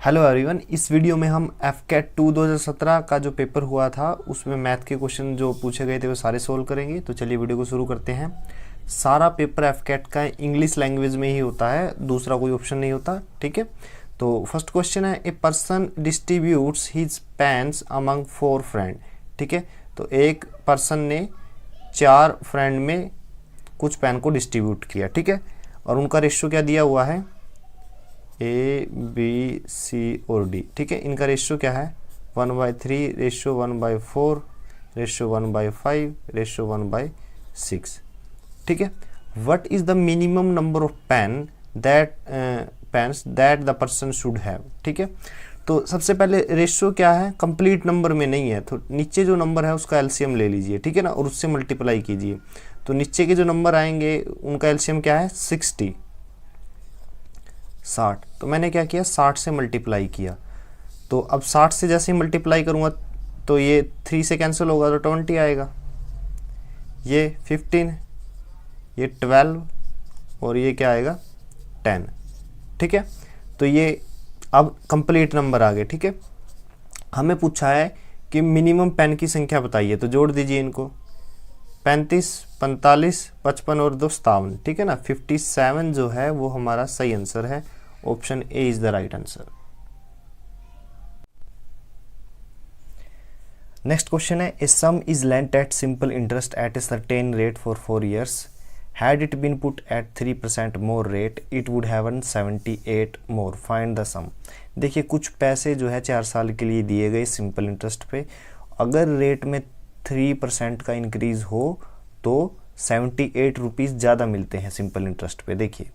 Hello everyone, इस video में हम एफकेट 2 2017 का जो पेपर हुआ था उसमें मैथ के क्वेश्चन जो पूछे गए थे वो सारे सोल्व करेंगे। तो चलिए वीडियो को शुरू करते हैं। सारा पेपर एफकेट का इंग्लिश लैंग्वेज में ही होता है, दूसरा कोई ऑप्शन नहीं होता। ठीक है, तो फर्स्ट क्वेश्चन है, a person distributes his pens among 4 friend. ठीक है, तो एक पर्सन ने 4 फ्रेंड में कुछ पेन को डिस्ट्रीब्यूट किया। ठीक है, और उनका रेशियो क्या दिया हुआ है, ए बी सी और डी। ठीक है, इनका रेशियो क्या है, 1/3, रेशियो 1/4, रेशियो 1/5, रेशियो 1/6। ठीक है, what is the minimum number of pens that the person should have. ठीक है, तो सबसे पहले रेशियो क्या है, कंप्लीट नंबर में नहीं है, तो नीचे जो नंबर है उसका एलसीएम ले लीजिए। ठीक है ना, और उससे मल्टीप्लाई कीजिए। तो नीचे के जो नंबर आएंगे उनका एलसीएम क्या है, 60। तो मैंने क्या किया, 60 से मल्टीप्लाई किया। तो अब 60 से जैसे ही मल्टीप्लाई करूँगा तो ये 3 से कैंसिल होगा तो 20 आएगा, ये 15, ये 12 और ये क्या आएगा 10। ठीक है, तो ये अब कंप्लीट नंबर आ गए। ठीक है, हमें पूछा है कि मिनिमम पेन की संख्या बताइए, तो जोड़ दीजिए इनको, 35, 45, 55 और 2 57। ठीक है ना, 57 जो है वो हमारा सही आंसर है। Option A is the right answer. Next question है, a sum is lent at simple interest at a certain rate for 4 years. Had it been put at 3% more rate, it would have earned 78 more. Find the sum. देखिए, कुछ पैसे जो है 4 साल के लिए दिए गए सिंपल इंटरेस्ट पे, अगर रेट में 3% का इंक्रीज हो तो 78 रुपीज़ ज़्यादा मिलते हैं सिंपल इंटरेस्ट पे। देखिए,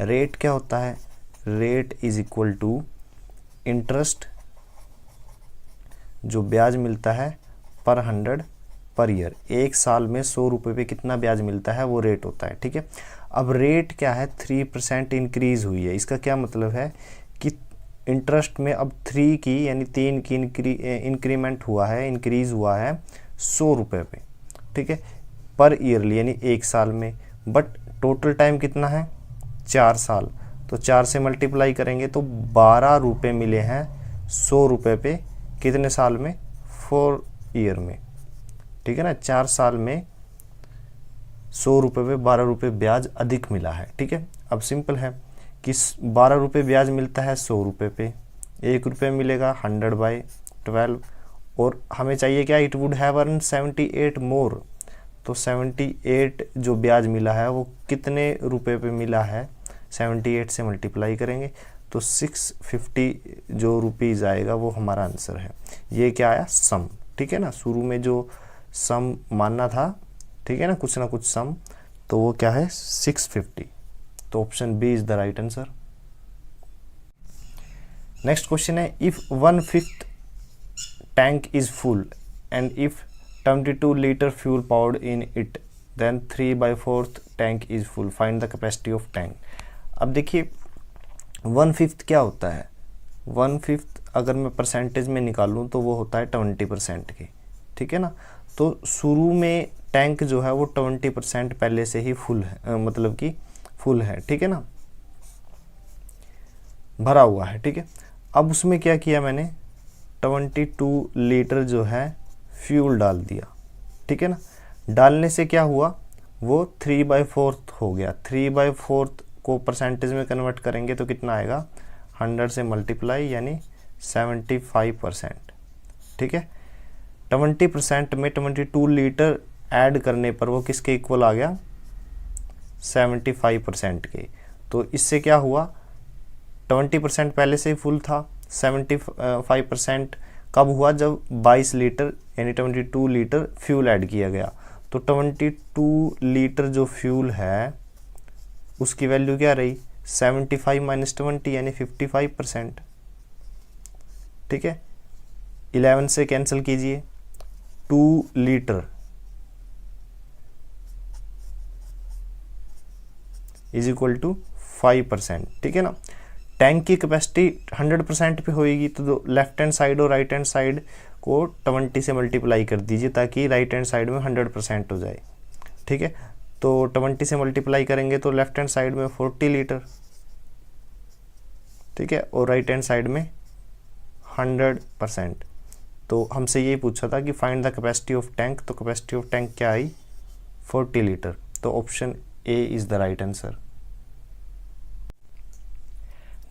रेट क्या होता है, rate is equal to interest जो ब्याज मिलता है पर 100 पर ईयर। एक साल में 100 रुपये पे कितना ब्याज मिलता है वो रेट होता है। ठीक है, अब रेट क्या है, 3% इंक्रीज हुई है। इसका क्या मतलब है कि इंटरेस्ट में अब 3 की यानी 3 की इंक्रीमेंट हुआ है, इंक्रीज हुआ है 100 रुपये पे। ठीक है, पर ईयरली यानी एक साल में, बट टोटल टाइम कितना है 4 साल, तो 4 से मल्टीप्लाई करेंगे तो 12 रुपये मिले हैं 100 रुपये पे, कितने साल में, 4 ईयर में। ठीक है ना, 4 साल में 100 रुपये पे 12 रुपये ब्याज अधिक मिला है। ठीक है, अब सिंपल है कि 12 रुपये ब्याज मिलता है 100 रुपये पे, 1 रुपये मिलेगा 100/12, और हमें चाहिए क्या, इट वुड हैव अर्न 78 मोर। तो 78 जो ब्याज मिला है वो कितने रुपये पे मिला है, 78 से मल्टीप्लाई करेंगे तो 650 जो रुपीज़ आएगा वो हमारा आंसर है। ये क्या आया, सम। ठीक है ना, शुरू में जो सम मानना था, ठीक है ना, कुछ ना कुछ सम, तो वो क्या है 650। तो option B is the right answer. Next question है, if 1/5 tank is full and if 22 litre fuel powered in it, then 3/4 tank is full, find the capacity of tank. अब देखिए, 1/5 क्या होता है, 1/5 अगर मैं परसेंटेज में निकालूं तो वो होता है 20% की। ठीक है ना, तो शुरू में टैंक जो है वो 20% पहले से ही फुल है, मतलब कि फुल है। ठीक है ना, भरा हुआ है। ठीक है, अब उसमें क्या किया मैंने, 22 लीटर जो है फ्यूल डाल दिया। ठीक है ना, डालने से क्या हुआ, वो 3/4 हो गया। 3/4 को परसेंटेज में कन्वर्ट करेंगे तो कितना आएगा, 100 से मल्टीप्लाई यानी 75%। ठीक है, 20% में 22 लीटर ऐड करने पर वो किसके इक्वल आ गया, 75% के। तो इससे क्या हुआ, 20% पहले से ही फुल था, 75% कब हुआ, जब 22 लीटर यानी 22 लीटर फ्यूल ऐड किया गया। तो 22 लीटर जो फ्यूल है उसकी वैल्यू क्या रही, 75 - 20 यानी 55%। ठीक है, 11 से कैंसिल कीजिए, 2 लीटर इज इक्वल टू 5%। ठीक है ना, टैंक की कैपेसिटी 100% पे होएगी तो लेफ्ट हैंड साइड और राइट हैंड साइड को 20 से मल्टीप्लाई कर दीजिए ताकि राइट हैंड साइड में 100% हो जाए। ठीक है, तो 20 से मल्टीप्लाई करेंगे तो लेफ्ट हैंड साइड में 40 लीटर, ठीक है, और राइट हैंड साइड में 100%। तो हमसे ये पूछा था कि find the capacity of tank, तो कैपेसिटी ऑफ टैंक क्या आई 40 लीटर, तो option A is the right answer.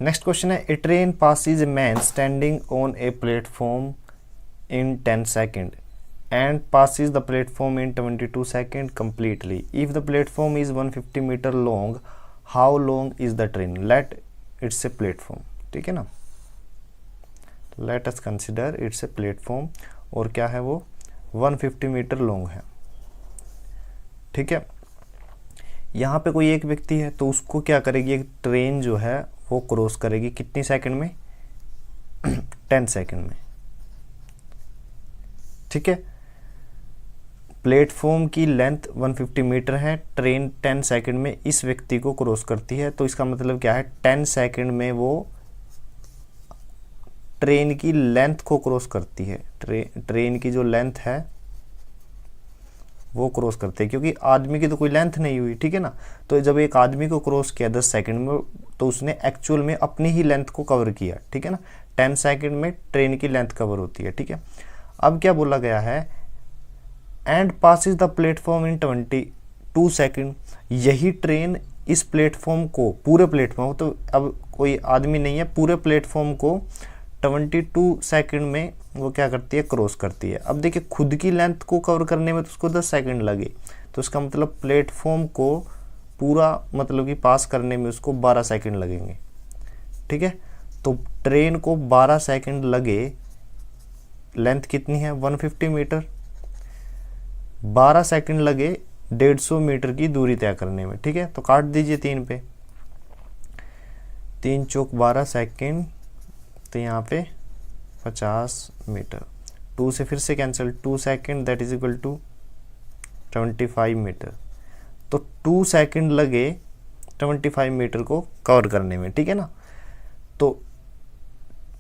Next question है, a train passes a man standing on a platform in 10 seconds and passes the platform in 22 seconds completely. If the platform is 150 meter long, how long is the train? Let it's a platform, ठीक है ना, let us consider it's a platform, और क्या है वो 150 metre long है, ठीक है। यहाँ पे कोई एक व्यक्ति है तो उसको क्या करेगी, एक ट्रेन जो है वो क्रॉस करेगी कितनी सेकंड में 10 सेकंड में, ठीक है। प्लेटफॉर्म की लेंथ 150 मीटर है, ट्रेन 10 सेकंड में इस व्यक्ति को क्रॉस करती है, तो इसका मतलब क्या है 10 सेकंड में वो ट्रेन की लेंथ को क्रॉस करती है, ट्रेन की जो लेंथ है वो क्रॉस करते हैं, क्योंकि आदमी की तो कोई लेंथ नहीं हुई, ठीक है ना। तो जब एक आदमी को क्रॉस किया 10 सेकंड में, तो उसने एक्चुअल में अपनी ही लेंथ को कवर किया, ठीक है ना। 10 सेकंड में ट्रेन की लेंथ कवर होती है, ठीक है। अब क्या बोला गया है, and passes the platform in 22 second, यही ट्रेन इस प्लेटफॉर्म को, पूरे प्लेटफॉर्म, तो अब कोई आदमी नहीं है, पूरे प्लेटफॉर्म को 22 सेकंड में वो क्या करती है, क्रॉस करती है। अब देखिए खुद की लेंथ को कवर करने में तो उसको 10 सेकंड लगे, तो इसका मतलब प्लेटफॉर्म को पूरा मतलब कि पास करने में उसको 12 सेकंड लगेंगे, ठीक है। तो ट्रेन को 12 सेकंड लगे, लेंथ कितनी है 150 मीटर, 12 सेकंड लगे 150 मीटर की दूरी तय करने में, ठीक है। तो काट दीजिए 3 पे, 3 चौक 12 सेकंड, तो यहाँ पे 50 मीटर, 2 से फिर से cancel, 2 second that is equal to 25 metre. तो 2 सेकंड लगे 25 मीटर को कवर करने में, ठीक है ना। तो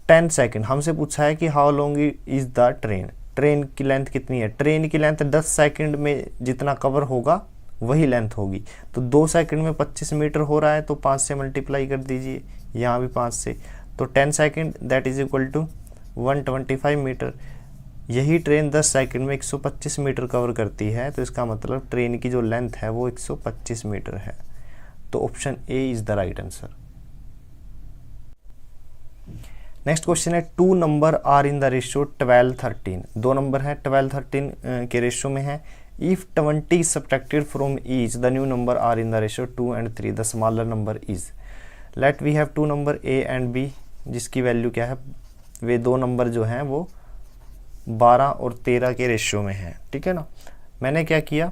10 सेकंड हमसे पूछा है कि how long is the train, train की लेंथ कितनी है, ट्रेन की लेंथ 10 सेकंड में जितना कवर होगा वही लेंथ होगी। तो 2 सेकंड में 25 मीटर हो रहा है, तो 5 से मल्टीप्लाई कर दीजिए, यहाँ भी 5 से, तो 10 second that is equal to 125 metre. यही ट्रेन 10 सेकंड में 125 मीटर कवर करती है, तो इसका मतलब ट्रेन की जो लेंथ है वो 125 मीटर है। तो option A is the right answer. Next question है, 2 number are in the ratio 12-13, 2 number है 12-13 के रेशियो में है। If 20 subtracted from each, the new number are in the ratio 2 and 3, the smaller number is. Let we have 2 number A and B, जिसकी value क्या है, वे 2 number जो हैं वो 12 और 13 के रेशियो में है, ठीक है ना। मैंने क्या किया,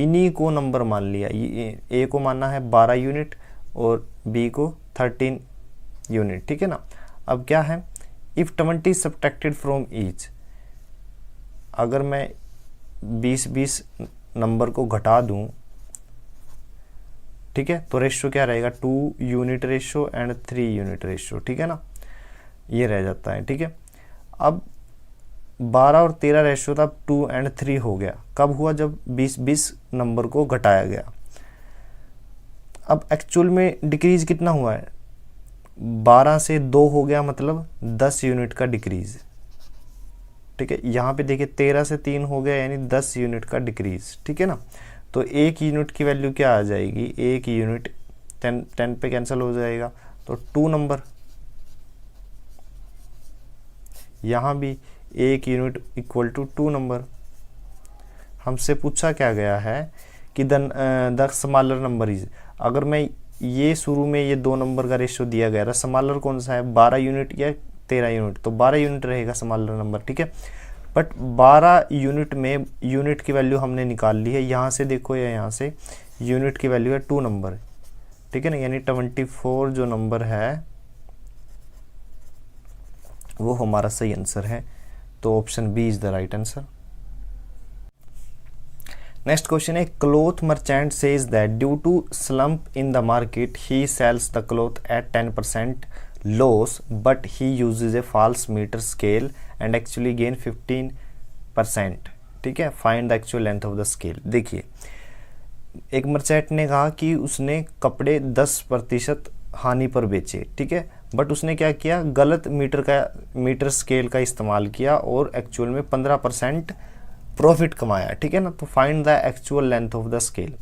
इन्हीं को नंबर मान लिया, ए को माना है 12 यूनिट और बी को 13 यूनिट, ठीक है ना। अब क्या है, इफ 20 सब्ट्रैक्टेड फ्रॉम ईच, अगर मैं 20 नंबर को घटा दूं, ठीक है, तो रेशियो क्या रहेगा, 2 unit ratio and 3 unit ratio, ठीक है ना, ये रह जाता है, ठीक है। अब 12 और 13 रेशियो था, 2 and 3 हो गया, कब हुआ, जब 20 नंबर को घटाया गया। अब एक्चुअल में डिक्रीज कितना हुआ है, 12 से 2 हो गया, मतलब 10 यूनिट का डिक्रीज, ठीक है। यहाँ पे देखिए 13 से 3 हो गया, यानी 10 यूनिट का डिक्रीज, ठीक है ना। तो 1 यूनिट की वैल्यू क्या आ जाएगी, 1 यूनिट 10 पे कैंसिल हो जाएगा, तो 2 नंबर। यहाँ भी 1 यूनिट इक्वल टू 2 नंबर। हमसे पूछा क्या गया है कि द स्मॉलर नंबर इज, अगर मैं ये शुरू में ये 2 नंबर का रेशियो दिया गया था, स्मॉलर कौन सा है, 12 यूनिट या 13 यूनिट, तो 12 यूनिट रहेगा स्मॉलर नंबर, ठीक है। बट 12 यूनिट में यूनिट की वैल्यू हमने निकाल ली है, यहाँ से देखो या यहाँ से यूनिट की वैल्यू है 2 नंबर, ठीक है ना, यानी 24 जो नंबर है वो हमारा सही आंसर है। तो option B is the right answer. Next question है, cloth merchant says that due to slump in the market he sells the cloth at 10% loss, but he uses a false metre scale and actually gain 15%, ठीक है। Find the actual length of the scale. देखिए एक merchant ने कहा कि उसने कपड़े 10% हानि पर बेचे, ठीक है, बट उसने क्या किया, गलत मीटर स्केल का इस्तेमाल किया और एक्चुअल में 15% प्रॉफिट कमाया, ठीक है ना। तो find the actual length of the scale.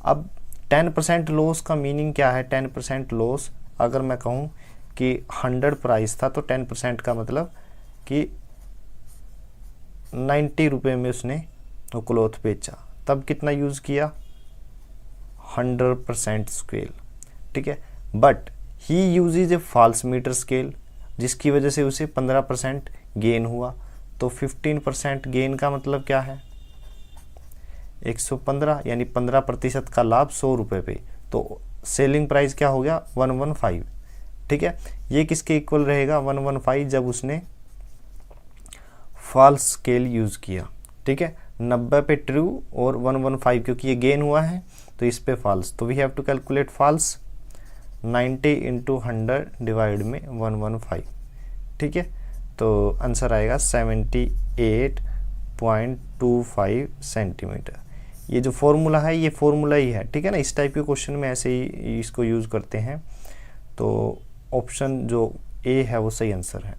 अब 10% लॉस का मीनिंग क्या है? 10% लॉस, अगर मैं कहूँ कि 100 प्राइस था तो 10% का मतलब कि 90 रुपये में उसने वो क्लॉथ बेचा, तब कितना यूज़ किया? 100% स्केल, ठीक है। But he uses a false metre scale, जिसकी वजह से उसे 15% गेन हुआ। तो 15% गेन का मतलब क्या है? 115, यानी 15% का लाभ 100 रुपये पे। तो सेलिंग प्राइस क्या हो गया? 115, ठीक है। ये किसके इक्वल रहेगा? 115 जब उसने फॉल्स स्केल यूज़ किया, ठीक है। 90 पे ट्रू और 115 क्योंकि ये गेन हुआ है तो इस पे फॉल्स। तो we have to calculate false. 90 into 100 divide में 115, ठीक है। तो आंसर आएगा 78.25 सेंटीमीटर। ये जो फॉर्मूला है ये फॉर्मूला ही है, ठीक है ना। इस टाइप के क्वेश्चन में ऐसे ही इसको यूज़ करते हैं। तो ऑप्शन जो ए है वो सही आंसर है।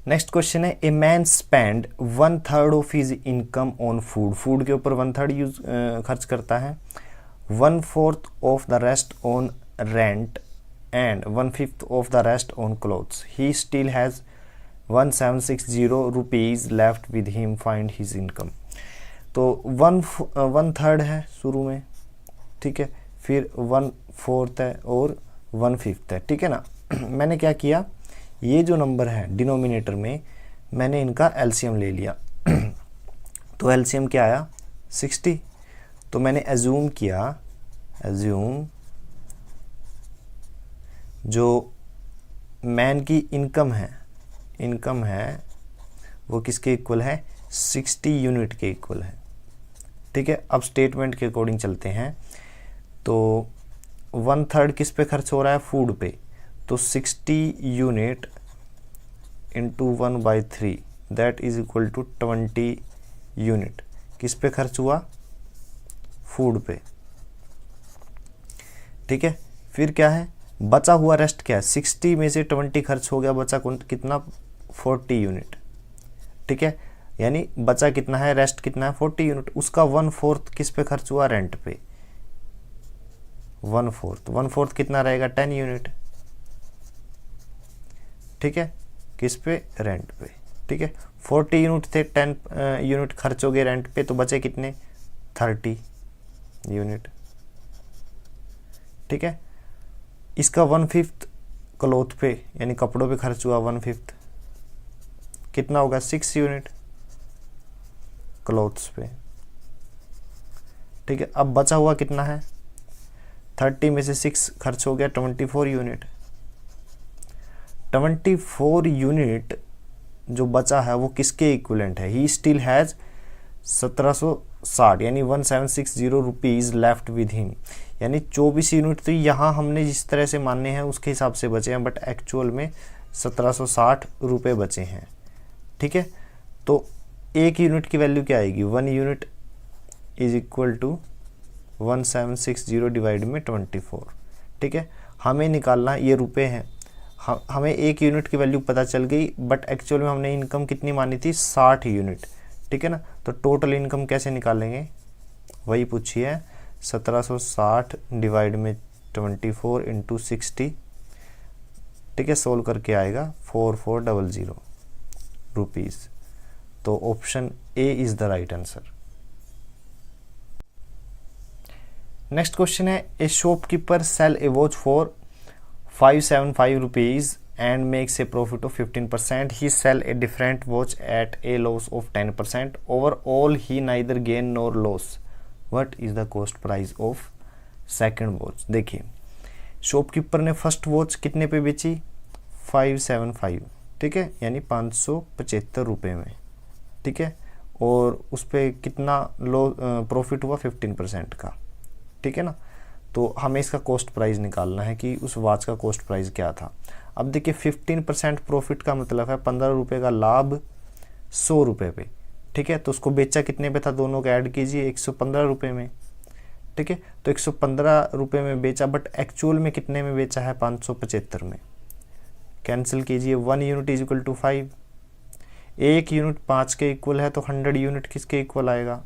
नेक्स्ट क्वेश्चन है, a man spend 1/3 of his income on food. Food के ऊपर 1/3 यूज खर्च करता है, 1/4 of the rest on rent and 1/5 of the rest on clothes. He still has 1760 rupees left with him, find his income. तो 1/3 है शुरू में, ठीक है, फिर 1/4 है और 1/5 है, ठीक है ना। मैंने क्या किया, ये जो नंबर है डिनोमिनेटर में मैंने इनका एलसीएम ले लिया। तो एलसीएम क्या आया? 60। तो मैंने एज्यूम किया, जो मैन की इनकम है वो किसके इक्वल है? 60 यूनिट के इक्वल है, ठीक है। अब स्टेटमेंट के अकॉर्डिंग चलते हैं। तो 1/3 किस पे खर्च हो रहा है? फूड पे। तो 60 unit into 1/3 that is equal to 20 unit किस पे खर्च हुआ? फूड पे, ठीक है। फिर क्या है? बचा हुआ रेस्ट क्या है? 60 में से 20 खर्च हो गया, बचा कितना? 40 यूनिट, ठीक है। यानी बचा कितना है? रेस्ट कितना है? 40 यूनिट। उसका 1/4 किस पे खर्च हुआ? रेंट पे। 1/4 कितना रहेगा? 10 यूनिट, ठीक है। किस पे? रेंट पे, ठीक है। 40 यूनिट थे, 10 यूनिट खर्च हो गए रेंट पे, तो बचे कितने? 30 यूनिट, ठीक है। इसका 1/5 क्लॉथ पे यानी कपड़ों पे खर्च हुआ, 1/5 कितना होगा? 6 यूनिट क्लॉथ्स पे, ठीक है। अब बचा हुआ कितना है? 30 में से 6 खर्च हो गया, 24 यूनिट। 24 यूनिट जो बचा है वो किसके इक्विवेलेंट है? ही स्टिल हैज़ 1760 यानी 1760 रुपीज़ लेफ्ट विद हिम। यानी 24 यूनिट तो यहाँ हमने जिस तरह से माने हैं उसके हिसाब से बचे हैं, बट एक्चुअल में 1760 रुपये बचे हैं, ठीक है। तो एक यूनिट की वैल्यू क्या आएगी? 1 unit is equal to 1760 divide में 24, ठीक है। हमें निकालना, ये रुपए हैं, हमें एक यूनिट की वैल्यू पता चल गई, बट एक्चुअल में हमने इनकम कितनी मानी थी? 60 यूनिट, ठीक है ना। तो टोटल इनकम कैसे निकालेंगे? वही पूछी है, 1760 डिवाइड में 24 इंटू 60, ठीक है। सोल्व करके आएगा 4400 रुपीज़। तो option A is the right answer. Next question है, a shopkeeper sell a watch for 575 rupees and makes a profit of 15%. He sell a different watch at a loss of 10%. Overall, he neither gain nor loss. What is the cost price of second watch? देखिए, shopkeeper ने first watch कितने पे बेची? 575, ठीक है, यानी 575 रुपये में, ठीक है। और उस पर कितना प्रॉफिट हुआ? 15% का, ठीक है ना। तो हमें इसका कॉस्ट प्राइस निकालना है कि उस वॉच का कॉस्ट प्राइस क्या था। अब देखिए 15% प्रॉफिट का मतलब है 15 रुपये का लाभ 100 रुपये पे, ठीक है। तो उसको बेचा कितने पे था? दोनों का ऐड कीजिए 115 रुपये में, ठीक है। तो 115 रुपये में बेचा, बट एक्चुअल में कितने में बेचा है, 575 में। कैंसिल कीजिए, 1 unit is equal to 5, 1 unit 5 के इक्वल है, तो 100 यूनिट किसके इक्वल आएगा,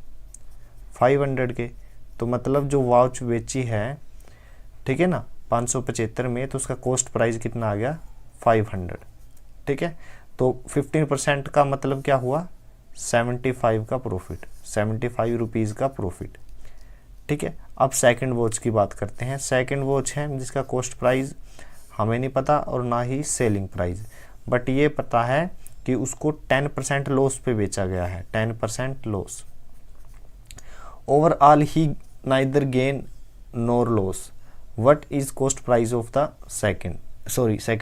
500 के। तो मतलब जो वॉच बेची है, ठीक है ना, 575 में, तो उसका कॉस्ट प्राइस कितना आ गया, 500, ठीक है। तो 15% का मतलब क्या हुआ, 75 का प्रॉफिट, 75 रुपीज़ का प्रॉफिट, ठीक है। अब सेकंड वॉच की बात करते हैं। सेकंड वॉच है जिसका कॉस्ट प्राइस हमें नहीं पता और ना ही सेलिंग प्राइस, बट ये पता है कि उसको 10% लॉस पे बेचा गया है, 10% loss. Overall he neither gain NOR loss, what is cost price of the second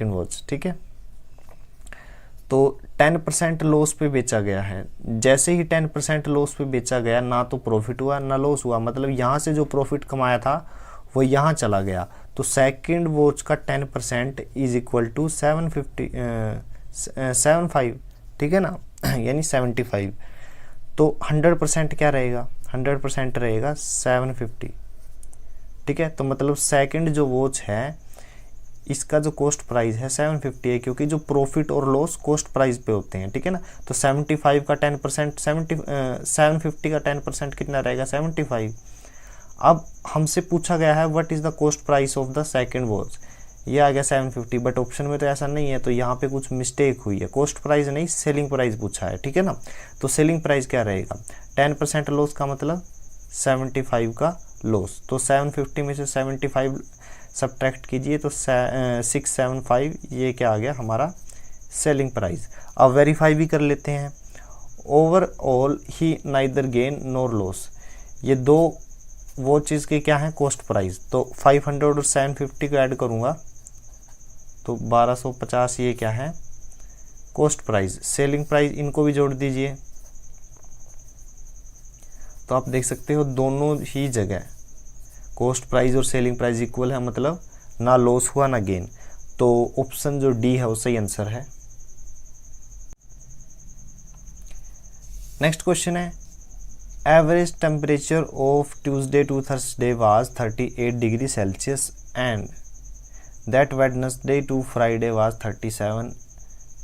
watch, ठीक है। तो 10% लॉस पे बेचा गया है। जैसे ही 10% लॉस पे बेचा गया, ना तो प्रॉफिट हुआ ना लॉस हुआ, मतलब यहाँ से जो प्रॉफिट कमाया था वो यहाँ चला गया। तो सेकंड वॉच का 10% इज इक्वल टू 75, ठीक है ना, यानी 75। तो 100% क्या रहेगा, 100% रहेगा 750, ठीक है। तो मतलब सेकंड जो वॉच है इसका जो कॉस्ट प्राइस है 750 है, क्योंकि जो प्रॉफिट और लॉस कॉस्ट प्राइस पे होते हैं, ठीक है ना। तो 75 का 10%, 750 का 10% कितना रहेगा, 75। अब हमसे पूछा गया है what is the cost price of the second watch, ये आ गया 750, बट ऑप्शन में तो ऐसा नहीं है, तो यहाँ पे कुछ मिस्टेक हुई है, कॉस्ट प्राइस नहीं सेलिंग प्राइस पूछा है, ठीक है ना। तो सेलिंग प्राइस क्या रहेगा, 10% लॉस का मतलब 75 का लॉस। तो 750 में से 75 सब्ट्रैक्ट कीजिए, तो 675, ये क्या आ गया हमारा सेलिंग प्राइस। अब वेरीफाई भी कर लेते हैं। ओवरऑल ही नाइदर गेन नोर लॉस, ये दो वो चीज़ के क्या है कॉस्ट प्राइस। तो 500 और 750 को ऐड करूँगा तो 1250, ये क्या है कॉस्ट प्राइस। सेलिंग प्राइस इनको भी जोड़ दीजिए, तो आप देख सकते हो दोनों ही जगह कॉस्ट प्राइस और सेलिंग प्राइस इक्वल है, मतलब ना लॉस हुआ ना गेन। तो ऑप्शन जो डी है वो सही आंसर है। नेक्स्ट क्वेश्चन है, average temperature of Tuesday to Thursday was 38 degree Celsius and that Wednesday to Friday was 37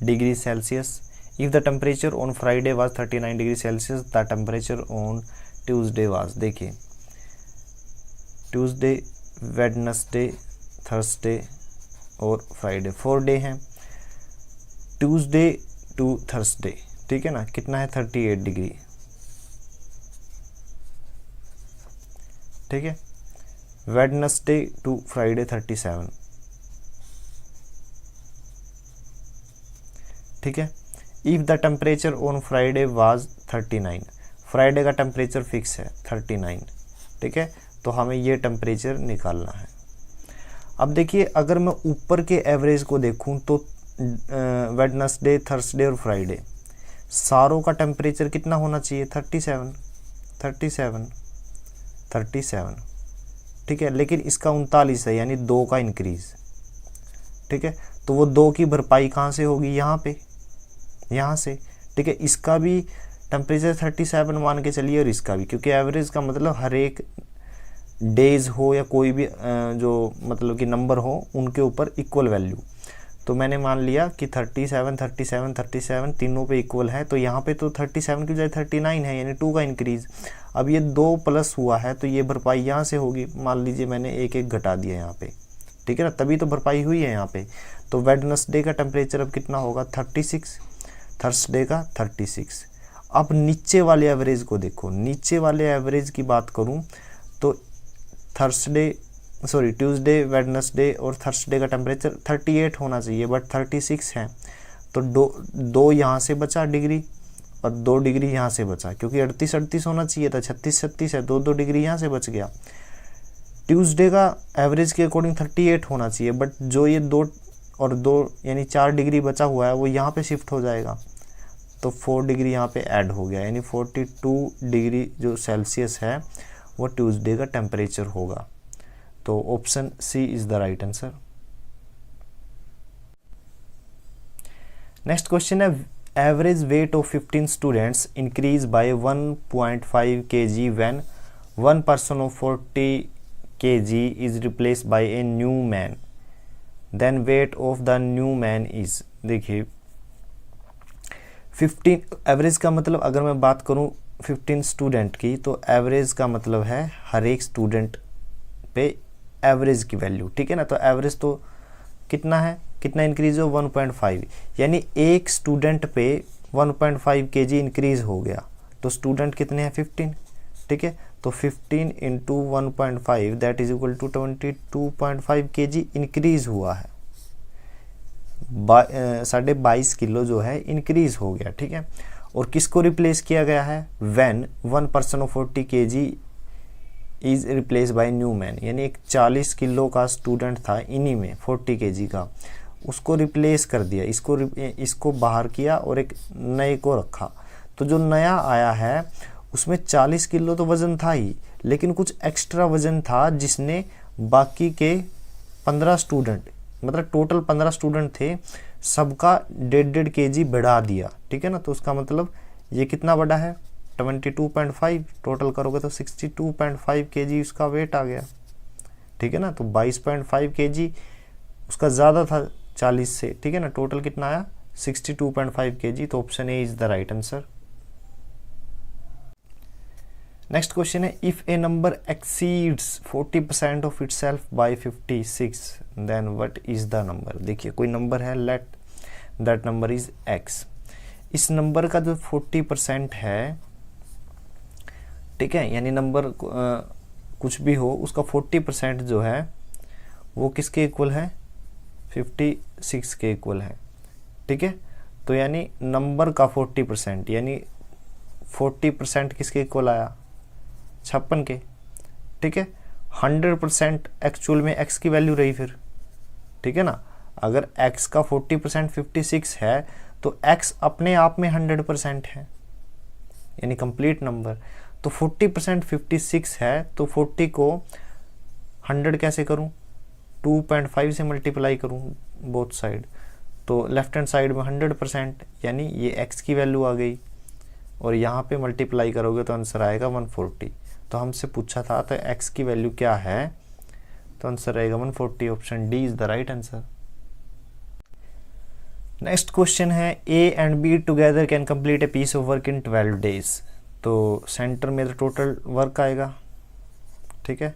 degree Celsius. If the temperature on Friday was 39 degree Celsius, the temperature on Tuesday was. देखिए Tuesday, Wednesday, Thursday और Friday, 4 day हैं। Tuesday to Thursday, ठीक है ना, कितना है 38 degree, ठीक है। वेडनेसडे टू फ्राइडे 37, ठीक है। If the temperature on Friday was 39, Friday का टेम्परेचर फिक्स है 39, ठीक है। तो हमें ये टेम्परेचर निकालना है। अब देखिए अगर मैं ऊपर के एवरेज को देखूं तो वेडनेसडे, थर्सडे और फ्राइडे सारों का टेम्परेचर कितना होना चाहिए, 37, 37, 37, ठीक है। लेकिन इसका 39 है, यानी 2 का इंक्रीज, ठीक है। तो वो 2 की भरपाई कहाँ से होगी, यहाँ पे, यहाँ से, ठीक है। इसका भी टेम्परेचर 37 मान के चलिए और इसका भी, क्योंकि एवरेज का मतलब हर एक डेज हो या कोई भी जो मतलब कि नंबर हो उनके ऊपर इक्वल वैल्यू। तो मैंने मान लिया कि 37, 37, 37 तीनों पे इक्वल है, तो यहाँ पे तो 37 की बजाय 39 है, यानी 2 का इंक्रीज। अब ये 2 प्लस हुआ है तो ये भरपाई यहाँ से होगी। मान लीजिए मैंने एक एक घटा दिया यहाँ पे, ठीक है ना, तभी तो भरपाई हुई है यहाँ पे। तो वेडनेसडे का टेम्परेचर अब कितना होगा 36, थर्सडे का 36। अब नीचे वाले एवरेज को देखो, नीचे वाले एवरेज की बात करूँ तो ट्यूसडे, वेडनेसडे और थर्सडे का टेम्परेचर 38 होना चाहिए, बट 36 है। तो दो यहाँ से बचा डिग्री और 2 डिग्री यहाँ से बचा, क्योंकि 38 होना चाहिए था, 36 है, 2 डिग्री यहाँ से बच गया। ट्यूसडे का एवरेज के अकॉर्डिंग 38 होना चाहिए, बट जो ये 2 और 2 यानी 4 डिग्री बचा हुआ है वो यहाँ पे शिफ्ट हो जाएगा, तो 4 डिग्री यहाँ पे ऐड हो गया, यानी 42 डिग्री जो सेल्सियस है वो ट्यूसडे का टेम्परेचर होगा। तो option C is the right answer. Next question है, average weight of 15 students increase by 1.5 kg when 1 person of 40 kg is replaced by a new man, then weight of the new man is, देखिए 15 average का मतलब अगर मैं बात करूं 15 student की, तो एवरेज का मतलब है हर एक स्टूडेंट पे एवरेज की वैल्यू, ठीक है ना। तो एवरेज तो कितना है, कितना इंक्रीज हो 1.5, यानी एक स्टूडेंट पे 1.5 kg इंक्रीज हो गया। तो स्टूडेंट कितने हैं 15, ठीक है। तो 15 into 1.5 that is equal to 22.5 kg increase हुआ है, 22.5 किलो जो है इंक्रीज हो गया, ठीक है। और किसको रिप्लेस किया गया है, when 1 person of 40 kg is replace by new man, यानी एक 40 किलो का स्टूडेंट था इन्हीं में 40 kg का, उसको रिप्लेस कर दिया, इसको बाहर किया और एक नए को रखा। तो जो नया आया है उसमें 40 किलो तो वजन था ही, लेकिन कुछ एक्स्ट्रा वजन था जिसने बाकी के 15 स्टूडेंट, मतलब टोटल 15 स्टूडेंट थे, सबका 1.5 kg बढ़ा दिया, ठीक है ना। तो उसका मतलब ये कितना बड़ा है 22.5, टोटल करोगे तो 62.5 kg उसका वेट आ गया, ठीक है ना। तो 22.5 kg उसका ज़्यादा था 40 से, ठीक है ना। टोटल कितना आया 62.5 kg। तो option A is the right answer. Next question है, if a number exceeds 40% of itself by 56 then what is the number. देखिए कोई नंबर है, let that number is X. इस नंबर का जो 40% है, ठीक है, यानी नंबर कुछ भी हो उसका 40% जो है वो किसके इक्वल है 56 के इक्वल है, ठीक है। तो यानी नंबर का 40%, यानी 40% किसके इक्वल आया 56 के, ठीक है। 100% एक्चुअल में x की वैल्यू रही फिर, ठीक है ना। अगर x का 40% 56 है तो x अपने आप में 100% है, यानी कंप्लीट नंबर। तो 40% 56 है, तो 40 को 100 कैसे करूं, 2.5 से मल्टीप्लाई करूं बोथ साइड, तो लेफ्ट हैंड साइड में 100%, यानी ये x की वैल्यू आ गई, और यहाँ पे मल्टीप्लाई करोगे तो आंसर आएगा 140। तो हमसे पूछा था तो x की वैल्यू क्या है, तो आंसर आएगा 140। Option D is the right answer. Next question है, A and B together can complete a piece of work in 12 days. तो सेंटर में तो टोटल वर्क आएगा, ठीक है,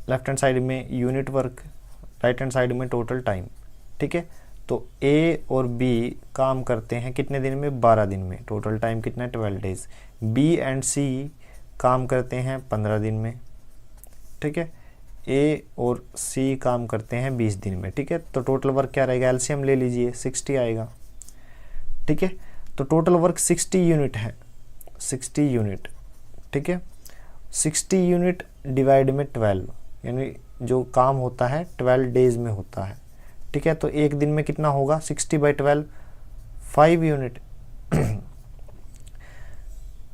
लेफ्ट हैंड साइड में unit work, right hand side में total time, ठीक है। तो ए और बी काम करते हैं कितने दिन में, 12 दिन में, टोटल टाइम कितना है 12 डेज। बी एंड सी काम करते हैं 15 दिन में, ठीक है। ए और सी काम करते हैं 20 दिन में, ठीक है। तो टोटल वर्क क्या रहेगा, एलसीएम ले लीजिए 60 आएगा, ठीक है। तो टोटल वर्क 60 यूनिट है, 60 यूनिट, ठीक है। 60 यूनिट डिवाइड में 12, यानी जो काम होता है 12 डेज में होता है, ठीक है। तो एक दिन में कितना होगा 60/12 5 यूनिट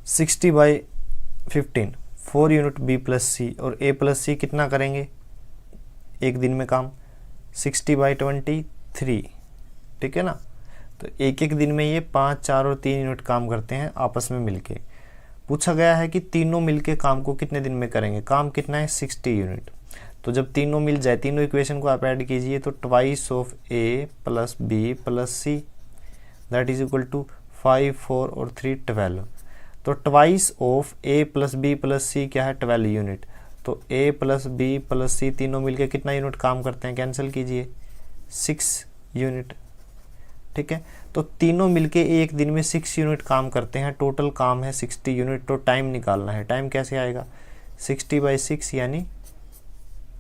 60/15 4 यूनिट बी प्लस सी, और ए प्लस सी कितना करेंगे एक दिन में काम 60/23, ठीक है ना। तो एक एक दिन में ये 5 4 और 3 यूनिट काम करते हैं आपस में मिलके। पूछा गया है कि तीनों मिलके काम को कितने दिन में करेंगे, काम कितना है 60 यूनिट। तो जब तीनों मिल जाए, तीनों इक्वेशन को आप ऐड कीजिए, तो twice of A plus B plus C that is equal to 5 4 और 3 12। तो twice of A plus B plus C क्या है 12 यूनिट। तो A plus B plus C तीनों मिलके कितना यूनिट काम करते हैं, कैंसिल कीजिए 6 यूनिट, ठीक है। तो तीनों मिलके एक दिन में 6 यूनिट काम करते हैं, टोटल काम है 60 यूनिट। तो टाइम निकालना है, टाइम कैसे आएगा 60/6 यानी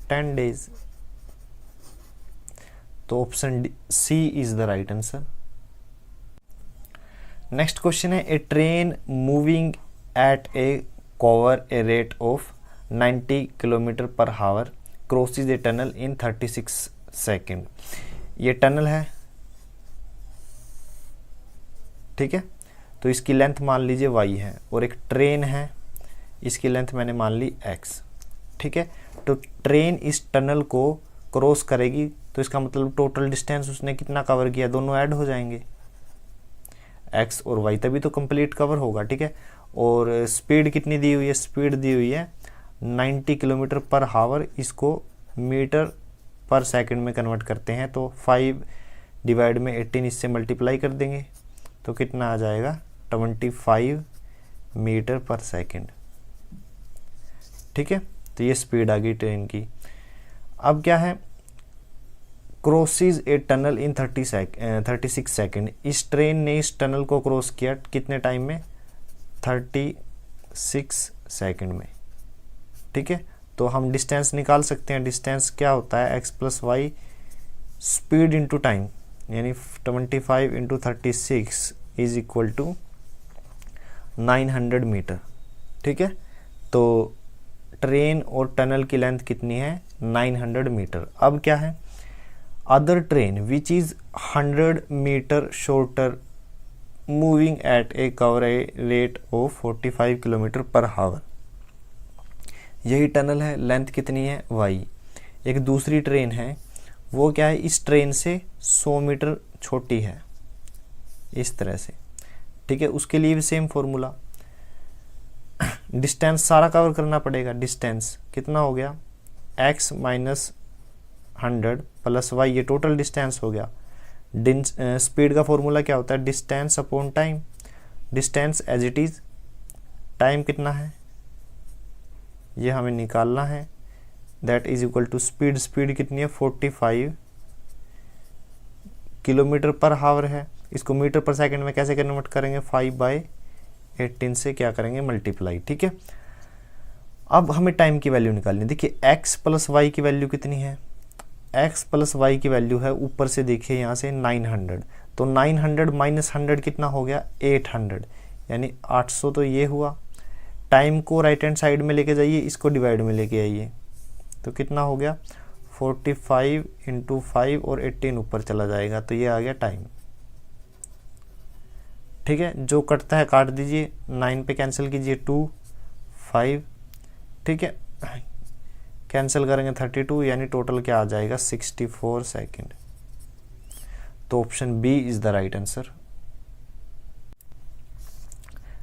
10 डेज। तो option C is the right answer. Next question है, a train moving at a cover a rate of 90 kilometre per hour crosses a tunnel in 36 second. ये टनल है, ठीक है। तो इसकी लेंथ मान लीजिए y है, और एक ट्रेन है, इसकी लेंथ मैंने मान ली x, ठीक है। तो ट्रेन इस टनल को क्रॉस करेगी, तो इसका मतलब टोटल डिस्टेंस उसने कितना कवर किया, दोनों ऐड हो जाएंगे x और y, तभी तो कंप्लीट कवर होगा, ठीक है। और स्पीड कितनी दी हुई है, स्पीड दी हुई है 90 किलोमीटर पर हावर, इसको मीटर पर सेकंड में कन्वर्ट करते हैं तो 5 डिवाइड में 18 इससे मल्टीप्लाई कर देंगे तो कितना आ जाएगा 25 मीटर पर सेकंड। ठीक है, तो ये स्पीड आ गई ट्रेन की। अब क्या है, crosses A tunnel in 36 second. इस ट्रेन ने इस टनल को क्रॉस किया कितने टाइम में, 36 सेकंड में। ठीक है, तो हम डिस्टेंस निकाल सकते हैं। डिस्टेंस क्या होता है, x plus Y speed into time, यानी 25 into 36 is equal to 900 metre. ठीक है, तो ट्रेन और टनल की लेंथ कितनी है, 900 मीटर। अब क्या है, other train which is 100 metre shorter moving at a coverage rate of 45 kilometre per hour. यही टनल है, लेंथ कितनी है y। एक दूसरी ट्रेन है, वो क्या है, इस ट्रेन से 100 मीटर छोटी है, इस तरह से। ठीक है, उसके लिए भी सेम फॉर्मूला, डिस्टेंस सारा कवर करना पड़ेगा। डिस्टेंस कितना हो गया, x माइनस 100 प्लस y, ये टोटल डिस्टेंस हो गया। स्पीड का फॉर्मूला क्या होता है, distance upon time. Distance as it is, time कितना है ये हमें निकालना है, that is equal to speed. Speed कितनी है, 45 किलोमीटर पर हावर है। इसको मीटर पर सेकंड में कैसे कन्वर्ट करेंगे, 5/18 से क्या करेंगे, मल्टीप्लाई। ठीक है, अब हमें टाइम की वैल्यू निकालनी। देखिए x प्लस वाई की वैल्यू कितनी है, x प्लस वाई की वैल्यू है, ऊपर से देखिए यहाँ से 900, तो 900 माइनस 100 कितना हो गया, 800, यानी 800 तो ये हुआ। टाइम को राइट हैंड साइड में लेके जाइए, इसको डिवाइड में लेके आइए, तो कितना हो गया 45 इंटू 5 और 18 ऊपर चला जाएगा, तो ये आ गया टाइम। ठीक है, जो कटता है काट दीजिए, 9 पे कैंसिल कीजिए, 2 5। ठीक है, कैंसिल करेंगे 32, यानी टोटल क्या आ जाएगा 64 सेकेंड। तो option B is the right answer.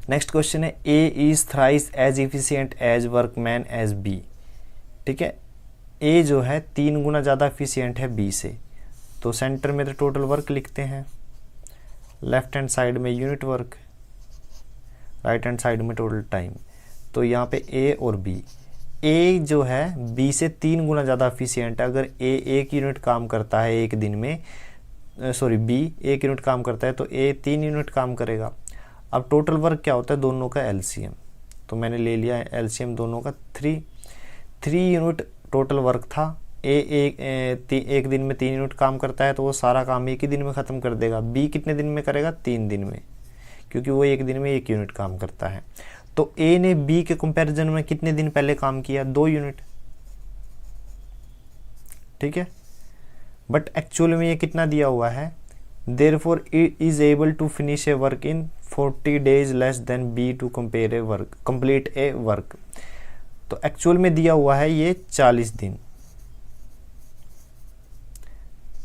Next question है, A is thrice as efficient as workman as B. ठीक है, ए जो है 3 गुना ज़्यादा एफिशिएंट है बी से, तो सेंटर में तो टोटल वर्क लिखते हैं, लेफ्ट हैंड साइड में unit work, right hand side में टोटल टाइम। तो यहाँ पे ए और बी, ए जो है बी से 3 गुना ज़्यादा एफिशिएंट है। अगर ए 1 यूनिट काम करता है एक दिन में, बी 1 यूनिट काम करता है तो ए 3 यूनिट काम करेगा। अब टोटल वर्क क्या होता है, दोनों का एलसीएम, तो मैंने ले लिया एलसीएम दोनों का 3 यूनिट टोटल वर्क था। एक दिन में 3 यूनिट काम करता है तो वो सारा काम एक ही दिन में ख़त्म कर देगा। बी कितने दिन में करेगा, 3 दिन में, क्योंकि वो एक दिन में 1 यूनिट काम करता है। तो ए ने बी के कंपैरिजन में कितने दिन पहले काम किया, 2 यूनिट। ठीक है, बट एक्चुअल में ये कितना दिया हुआ है, therefore it is able to finish a work in 40 days less than B to complete a work. तो एक्चुअल में दिया हुआ है ये 40 दिन।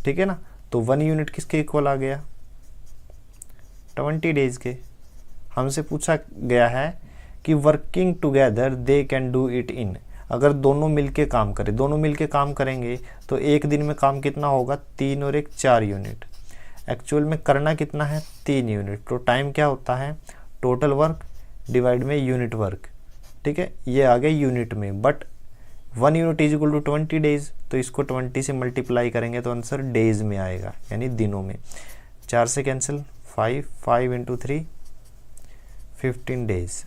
ठीक है ना, तो 1 यूनिट किसके इक्वल आ गया, 20 डेज के। हमसे पूछा गया है कि working together they can do it in, अगर दोनों मिलके काम करें, दोनों मिलके काम करेंगे तो एक दिन में काम कितना होगा, 3 और 1 4 यूनिट। एक्चुअल में करना कितना है, 3 यूनिट। तो टाइम क्या होता है, टोटल वर्क डिवाइड में यूनिट वर्क। ठीक है, ये आ गया यूनिट में, but 1 unit is equal to 20 days, तो इसको 20 से मल्टीप्लाई करेंगे तो आंसर डेज में आएगा, यानी दिनों में। 4 से कैंसिल, 5 इंटू 3 15 डेज।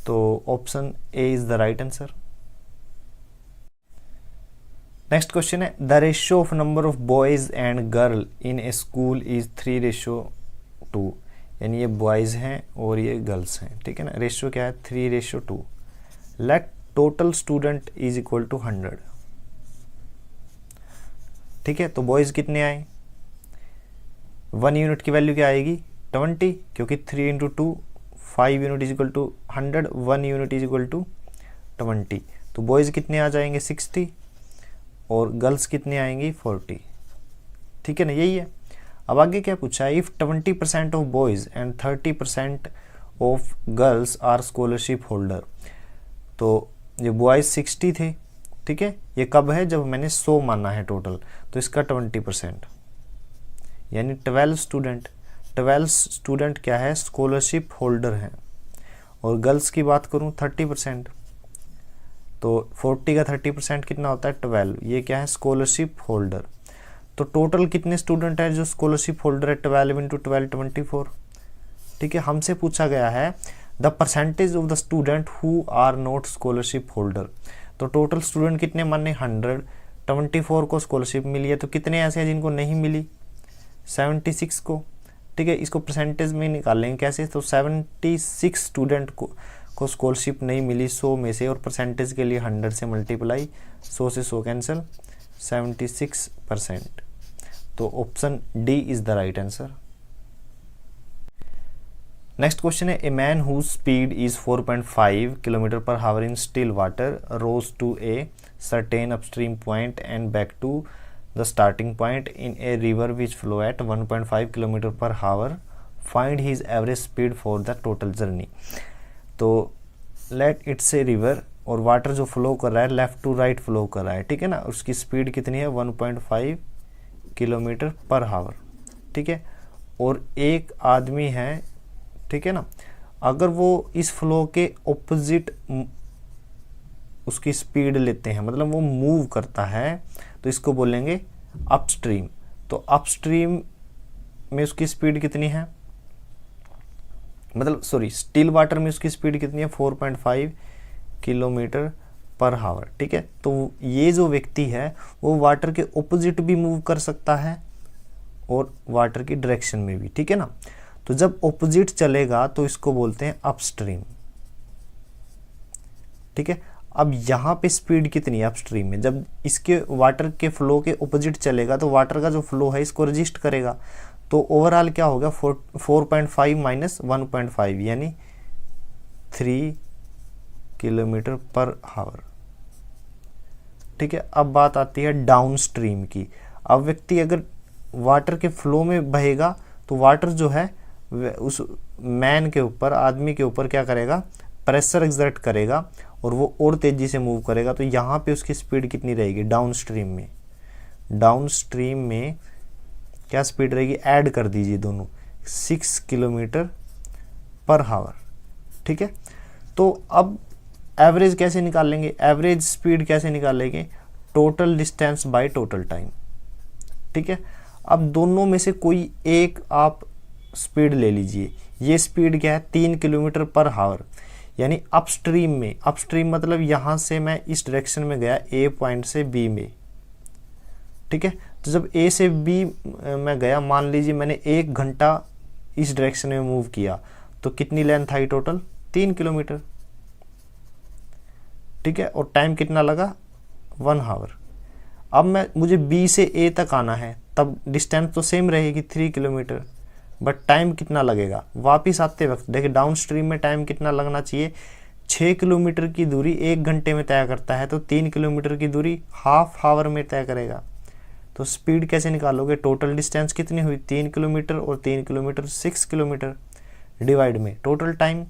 तो option A is the right answer. Next question है, the ratio of number of boys and girl in a school is 3:2, यानी ये बॉयज़ हैं और ये गर्ल्स हैं। ठीक है ना, रेशियो क्या है, 3:2। Let total student is equal to 100। ठीक है, तो बॉयज़ कितने आए, 1 यूनिट की वैल्यू क्या आएगी, 20, क्योंकि 3 into 2 5 unit is equal to 100, 1 unit is equal to 20। तो बॉयज़ कितने आ जाएंगे, 60, और गर्ल्स कितने आएंगी, 40। ठीक है ना, यही है। अब आगे क्या पूछा है, if 20% of boys and 30% of girls are scholarship holder. तो ये बॉयज़ 60 थे, ठीक है, ये कब है, जब मैंने 100 माना है टोटल, तो इसका 20%, यानी 12 स्टूडेंट क्या है, स्कॉलरशिप होल्डर हैं। और गर्ल्स की बात करूं 30%, तो 40 का 30% कितना होता है, 12, ये क्या है, स्कॉलरशिप होल्डर। तो टोटल कितने स्टूडेंट हैं जो स्कॉलरशिप होल्डर है, 12 × 12 24, ठीक है। हमसे पूछा गया है the percentage of the student who are not scholarship holder. तो टोटल स्टूडेंट कितने माने, 100, 24 को स्कॉलरशिप मिली है, तो कितने ऐसे हैं जिनको नहीं मिली, 76 को, ठीक है। इसको परसेंटेज में निकालेंगे कैसे, तो 76 स्टूडेंट को स्कॉलरशिप नहीं मिली 100 में से, और परसेंटेज के लिए 100 से मल्टीप्लाई, 100 से 100 कैंसिल, 76%। तो option D is the right answer. Next question है, a man whose speed is 4.5 kilometre per hour in still water rose to a certain upstream point and back to the starting point in a river which flow at 1.5 kilometre per hour, find his average speed for the total journey. तो let it's a river, और water जो flow कर रहा है left to right flow कर रहा है, ठीक है ना, उसकी स्पीड कितनी है, 1.5 किलोमीटर पर हावर, ठीक है। और एक आदमी है, ठीक है ना, अगर वो इस फ्लो के ऑपोजिट उसकी स्पीड लेते हैं, मतलब वो मूव करता है, तो इसको बोलेंगे अपस्ट्रीम। तो अपस्ट्रीम में उसकी स्पीड कितनी है, मतलब सॉरी, स्टिल वाटर में उसकी स्पीड कितनी है, 4.5 किलोमीटर पर हावर, ठीक है। तो ये जो व्यक्ति है वो वाटर के ऑपोजिट भी मूव कर सकता है और वाटर की डायरेक्शन में भी, ठीक है ना। तो जब ऑपोजिट चलेगा तो इसको बोलते हैं अपस्ट्रीम, ठीक है। अब यहाँ पे स्पीड कितनी है अपस्ट्रीम में, जब इसके वाटर के फ्लो के ऑपोजिट चलेगा तो वाटर का जो फ्लो है इसको रजिस्ट करेगा, तो ओवरऑल क्या होगा, 4.5 माइनस 1.5 यानी 3 किलोमीटर पर हावर, ठीक है। अब बात आती है डाउन स्ट्रीम की। अब व्यक्ति अगर वाटर के फ्लो में बहेगा तो वाटर जो है उस मैन के ऊपर, आदमी के ऊपर क्या करेगा, प्रेशर एक्सर्ट करेगा और वो और तेजी से मूव करेगा। तो यहाँ पे उसकी स्पीड कितनी रहेगी डाउन स्ट्रीम में, डाउन स्ट्रीम में क्या स्पीड रहेगी, ऐड कर दीजिए दोनों, 6 किलोमीटर पर हावर, ठीक है। तो अब एवरेज कैसे निकालेंगे, एवरेज स्पीड कैसे निकालेंगे, total distance by total time, ठीक है। अब दोनों में से कोई एक आप स्पीड ले लीजिए। ये स्पीड क्या है, 3 किलोमीटर पर हावर, यानी अपस्ट्रीम में, अपस्ट्रीम मतलब यहाँ से मैं इस डायरेक्शन में गया ए पॉइंट से बी में, ठीक है। तो जब ए से बी में गया, मान लीजिए मैंने 1 घंटा इस डायरेक्शन में मूव किया, तो कितनी लेंथ आई टोटल, 3 किलोमीटर, ठीक है। और टाइम कितना लगा, 1 आवर। अब मुझे बी से ए तक आना है, तब डिस्टेंस तो सेम रहेगी 3 किलोमीटर, बट टाइम कितना लगेगा, वापिस आते वक्त देखिए डाउन स्ट्रीम में टाइम कितना लगना चाहिए, 6 किलोमीटर की दूरी 1 घंटे में तय करता है, तो 3 किलोमीटर की दूरी हाफ आवर में तय करेगा। तो स्पीड कैसे निकालोगे, टोटल डिस्टेंस कितनी हुई, 3 किलोमीटर, और 3 किलोमीटर 6 किलोमीटर, डिवाइड में टोटल टाइम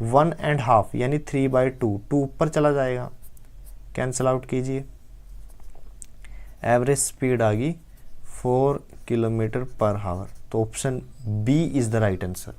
1.5 यानी 3/2, 2 ऊपर चला जाएगा, कैंसिल आउट कीजिए, एवरेज स्पीड आ गई 4 किलोमीटर पर हावर। तो option B is the right answer.